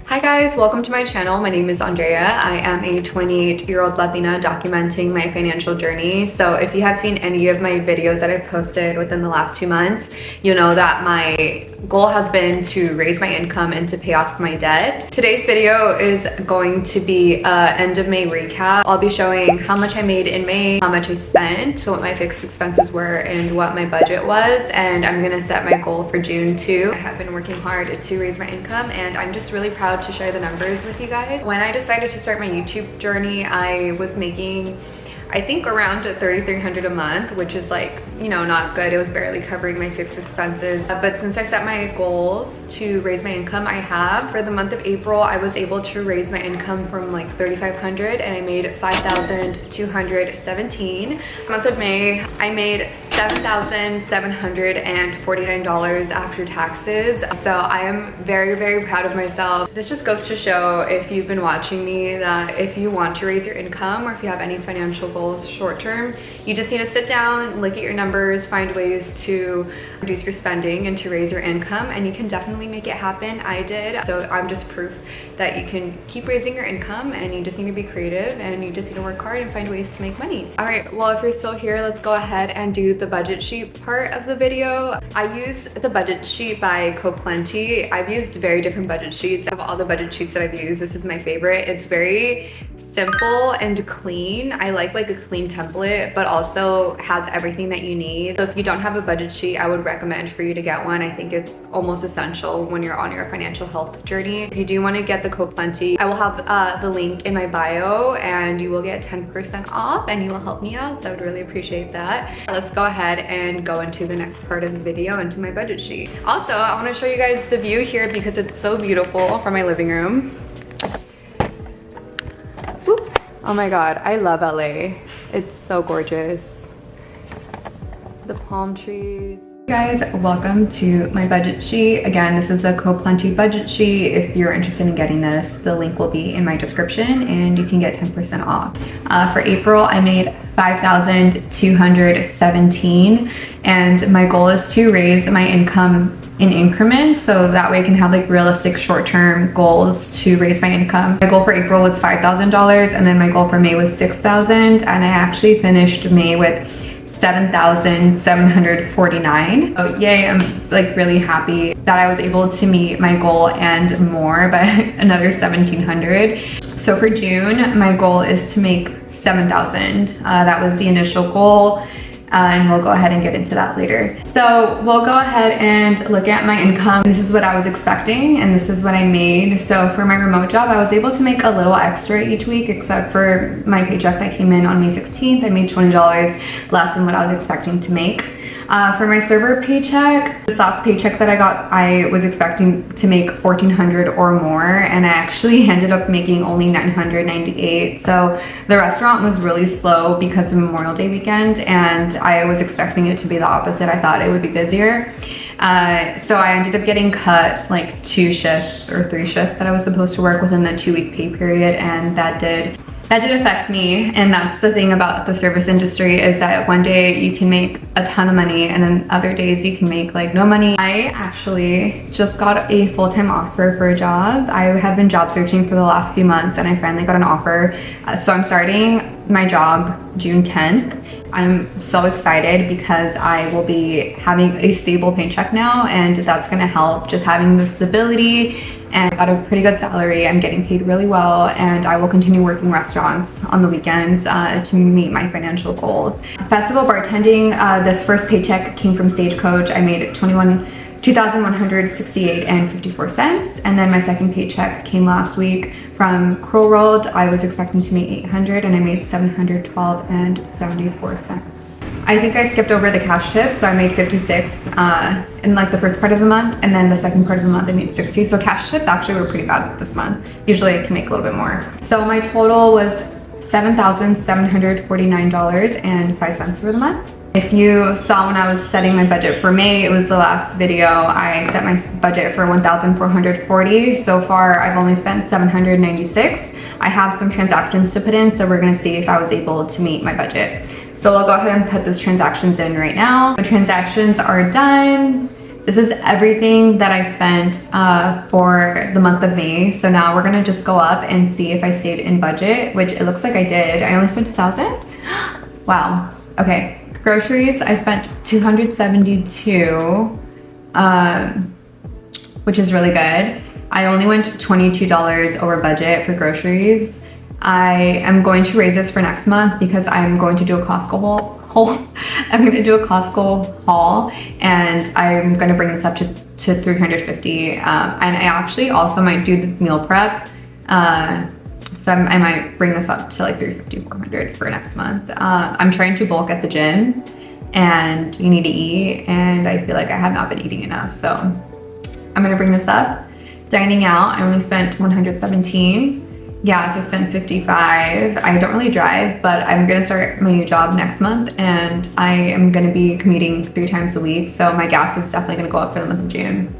Hi guys, welcome to my channel. My name is Andrea. I am a 28-year-old Latina documenting my financial journey. So if you have seen any of my videos that I've posted within the last 2 months, you know that my goal has been to raise my income and to pay off my debt. Today's video is going to be an end of May recap. I'll be showing how much I made in May, how much I spent, what my fixed expenses were, and what my budget was. And I'm gonna set my goal for June too. I have been working hard to raise my income and I'm just really proud to share the numbers with you guys. When I decided to start my YouTube journey, I was making I think around $3,300 a month, which is like, you know, not good. It was barely covering my fixed expenses. But since I set my goals to raise my income, I have. For the month of April, I was able to raise my income from like $3,500 and I made $5,217. Month of May, I made $7,749 after taxes. So I am very, very proud of myself. This just goes to show, if you've been watching me, that if you want to raise your income or if you have any financial goals short term, you just need to sit down, look at your numbers, find ways to reduce your spending and to raise your income, and you can definitely make it happen. I did. So I'm just proof that you can keep raising your income, and you just need to be creative and you just need to work hard and find ways to make money. All right, well, if you're still here, let's go ahead and do the budget sheet part of the video. I use the budget sheet by CoPlenty. I've used very different budget sheets. Of all the budget sheets that I've used, this is my favorite. It's very simple and clean. I like a clean template, but also has everything that you need. So if you don't have a budget sheet, I would recommend for you to get one. I think it's almost essential when you're on your financial health journey. If you do want to get the CoPlenty, I will have the link in my bio and you will get 10% off and you will help me out. So I would really appreciate that. Let's go ahead and go into the next part of the video, into my budget sheet. Also, I want to show you guys the view here because it's so beautiful from my living room. Oh my God, I love LA. It's so gorgeous. The palm trees. Guys, welcome to my budget sheet. Again, this is the CoPlenty budget sheet. If you're interested in getting this, the link will be in my description and you can get 10% off. For April, I made $5,217 and my goal is to raise my income in increments, so that way I can have like realistic short-term goals to raise my income. My goal for April was $5,000 and then my goal for May was $6,000, and I actually finished May with $7,749. So yay, I'm like really happy that I was able to meet my goal and more by another $1,700. So for June, my goal is to make $7,000. That was the initial goal. And we'll go ahead and get into that later. So we'll go ahead and look at my income. This is what I was expecting and this is what I made. So for my remote job, I was able to make a little extra each week, except for my paycheck that came in on May 16th. I made $20 less than what I was expecting to make. For my server paycheck, this last paycheck that I got, I was expecting to make $1,400 or more, and I actually ended up making only $998. So the restaurant was really slow because of Memorial Day weekend, and I was expecting it to be the opposite. I thought it would be busier. So I ended up getting cut like 2 shifts or 3 shifts that I was supposed to work within the 2-week pay period, and that did affect me. And that's the thing about the service industry, is that one day you can make a ton of money and then other days you can make like no money. I actually just got a full-time offer for a job. I have been job searching for the last few months and I finally got an offer. So I'm starting my job June 10th. I'm so excited because I will be having a stable paycheck now, and that's gonna help, just having the stability. And I got a pretty good salary. I'm getting paid really well, and I will continue working restaurants on the weekends to meet my financial goals. Festival bartending, this first paycheck came from Stagecoach. I made $2,168.54, and then my second paycheck came last week from Crow World. I was expecting to make $800 and I made $712.74. I think I skipped over the cash tip, so I made 56 in like the first part of the month, and then the second part of the month I made 60. So cash tips actually were pretty bad this month. Usually I can make a little bit more. So my total was $7,749.05 for the month. If you saw when I was setting my budget for May, it was the last video, I set my budget for $1,440. So far I've only spent $796. I have some transactions to put in, so we're gonna see if I was able to meet my budget. So I'll go ahead and put those transactions in right now. The transactions are done. this is everything that I spent for the month of May. So now we're gonna just go up and see if I stayed in budget, which it looks like I did. I only spent 1,000. Wow. Okay. Groceries, I spent 272, which is really good. I only went $22 over budget for groceries. I am going to raise this for next month because I'm going to do a Costco haul. I'm going to do a Costco haul, and I'm going to bring this up to 350. And I actually also might do the meal prep. So I might bring this up to like 350, 400 for next month. I'm trying to bulk at the gym, and you need to eat, and I feel like I have not been eating enough. So I'm gonna bring this up. Dining out, I only spent 117. Gas, I spent 55. I don't really drive, but I'm gonna start my new job next month, and I am gonna be commuting 3 times a week. So my gas is definitely gonna go up for the month of June.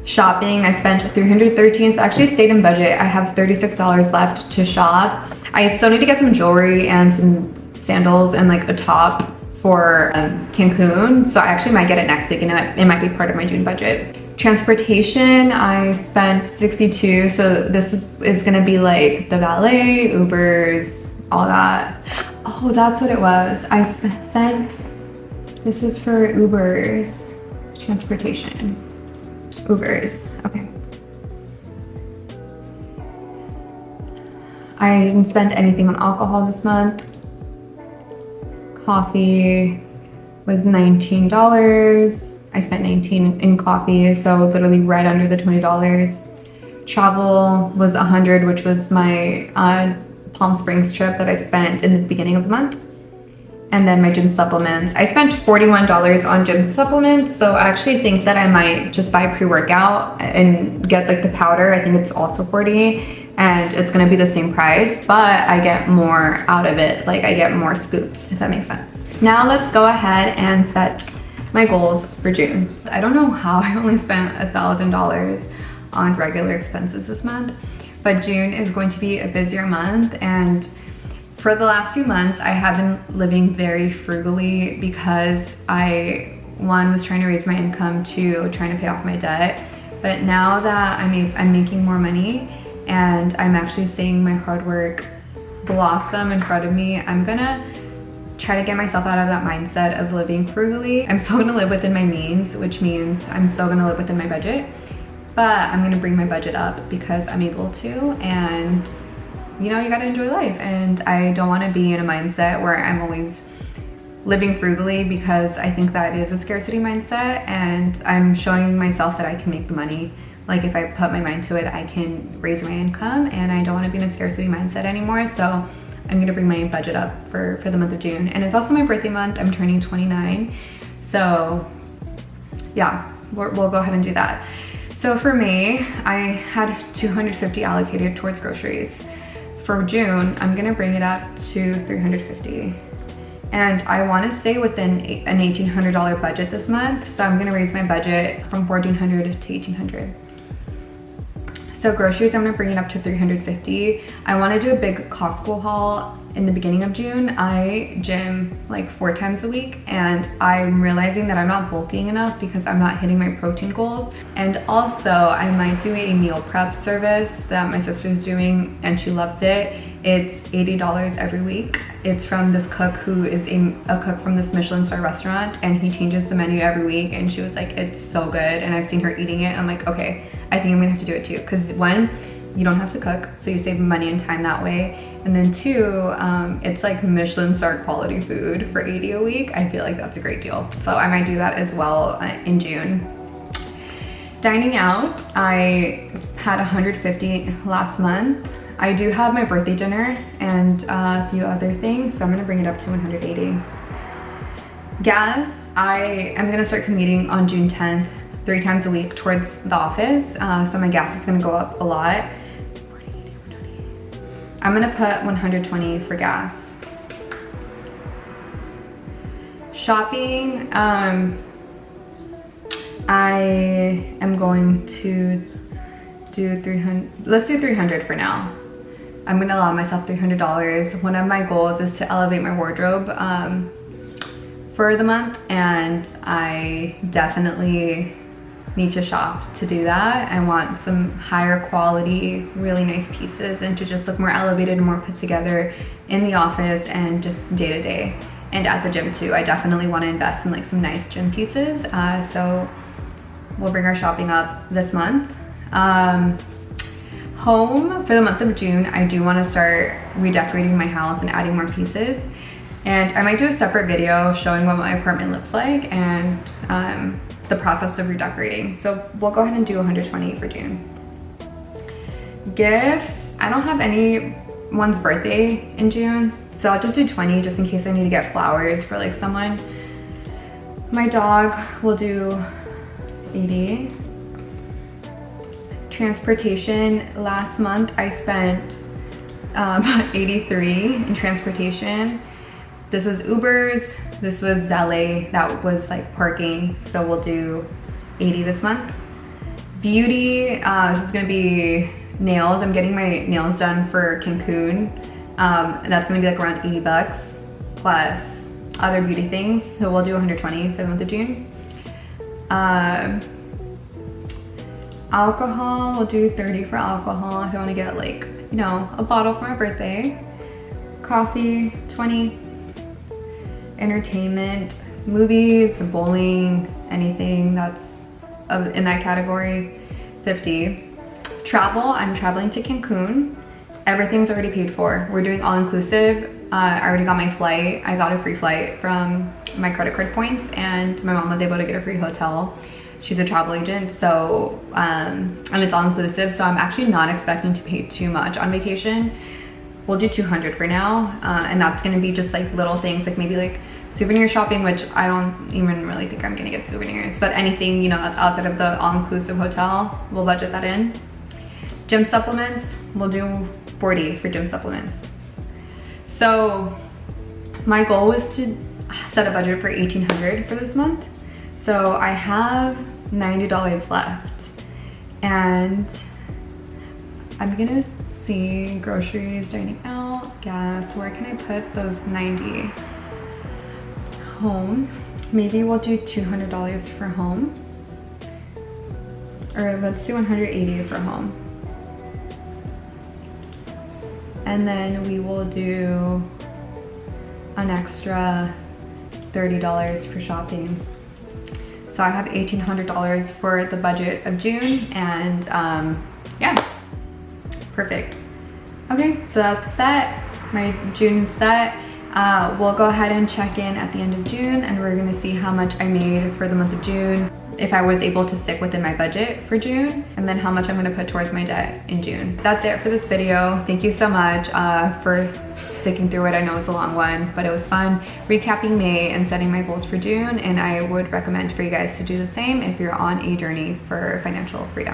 Shopping, I spent 313, so I actually stayed in budget. I have $36 left to shop. I still need to get some jewelry and some sandals and like a top for Cancun, so I actually might get it next week, and it might be part of my June budget. Transportation, I spent 62, so this is gonna be like the valet, Ubers, all that. Oh, that's what it was. I sent, this is for Ubers, transportation. Ubers, okay. I didn't spend anything on alcohol this month. Coffee was $19. I spent 19 in coffee, so literally right under the $20. Travel was 100, which was my Palm Springs trip that I spent in the beginning of the month. And then my gym supplements. I spent $41 on gym supplements, so I actually think that I might just buy pre-workout and get like the powder. I think it's also 40, and it's gonna be the same price, but I get more out of it. Like I get more scoops, if that makes sense. Now let's go ahead and set my goals for June. I don't know how I only spent $1,000 on regular expenses this month, but June is going to be a busier month, and for the last few months, I have been living very frugally because one, was trying to raise my income, two, trying to pay off my debt. But now that I'm making more money and I'm actually seeing my hard work blossom in front of me, I'm gonna try to get myself out of that mindset of living frugally. I'm still gonna live within my means, which means I'm still gonna live within my budget, but I'm gonna bring my budget up because I'm able to, and you know, you gotta enjoy life, and I don't wanna be in a mindset where I'm always living frugally, because I think that is a scarcity mindset, and I'm showing myself that I can make the money. Like if I put my mind to it, I can raise my income, and I don't wanna be in a scarcity mindset anymore, so I'm gonna bring my budget up for the month of June. And it's also my birthday month, I'm turning 29, so yeah, we'll go ahead and do that. So for May, I had 250 allocated towards groceries. For June, I'm gonna bring it up to 350. And I wanna stay within an $1,800 budget this month, so I'm gonna raise my budget from $1,400 to $1,800. So groceries, I'm gonna bring it up to 350. I wanna do a big Costco haul in the beginning of June. I gym like 4 times a week, and I'm realizing that I'm not bulking enough because I'm not hitting my protein goals. And also, I might do a meal prep service that my sister's doing, and she loves it. It's $80 every week. It's from this cook who is a cook from this Michelin star restaurant, and he changes the menu every week, and she was like, it's so good, and I've seen her eating it. I'm like, okay, I think I'm gonna have to do it too, because one, you don't have to cook, so you save money and time that way. And then two, it's like Michelin star quality food for $80 a week. I feel like that's a great deal. So I might do that as well in June. Dining out, I had 150 last month. I do have my birthday dinner and a few other things, so I'm gonna bring it up to 180. Gas, I am gonna start commuting on June 10th, 3 times a week towards the office. So my gas is gonna go up a lot. I'm gonna put 120 for gas. Shopping, I am going to do 300, let's do 300 for now. I'm gonna allow myself $300. One of my goals is to elevate my wardrobe for the month, and I definitely need to shop to do that. I want some higher quality, really nice pieces and to just look more elevated and more put together in the office and just day to day. And at the gym too. I definitely want to invest in like some nice gym pieces. So we'll bring our shopping up this month. Home, for the month of June, I do want to start redecorating my house and adding more pieces. And I might do a separate video showing what my apartment looks like and the process of redecorating. So we'll go ahead and do 120 for June. Gifts, I don't have anyone's birthday in June, so I'll just do 20 just in case I need to get flowers for like someone. My dog will do 80. Transportation, last month I spent 83 in transportation. This was Ubers, this was valet, that was like parking, so we'll do 80 this month. Beauty, this is gonna be nails. I'm getting my nails done for Cancun. And that's gonna be like around 80 bucks plus other beauty things, so we'll do 120 for the month of June. Alcohol, we'll do 30 for alcohol if I wanna get like, you know, a bottle for my birthday. Coffee, 20. Entertainment, movies, bowling, anything that's in that category, 50. Travel, I'm traveling to Cancun. Everything's already paid for. We're doing all inclusive. I already got my flight. I got a free flight from my credit card points and my mom was able to get a free hotel. She's a travel agent, so, and it's all inclusive, so I'm actually not expecting to pay too much on vacation. We'll do 200 for now, and that's gonna be just like little things, like maybe like souvenir shopping, which I don't even really think I'm gonna get souvenirs, but anything, you know, that's outside of the all-inclusive hotel, we'll budget that in. Gym supplements, we'll do 40 for gym supplements. So my goal was to set a budget for 1,800 for this month. So I have $90 left, and I'm gonna see groceries, dining out, gas, where can I put those 90? Home, maybe we'll do $200 for home, or let's do 180 for home. And then we will do an extra $30 for shopping. So I have $1,800 for the budget of June, and yeah, perfect. Okay, so that's set. My June is set. We'll go ahead and check in at the end of June, and we're gonna see how much I made for the month of June, if I was able to stick within my budget for June, and then how much I'm gonna put towards my debt in June. That's it for this video. Thank you so much for sticking through it. I know it's a long one, but it was fun recapping May and setting my goals for June, and I would recommend for you guys to do the same if you're on a journey for financial freedom.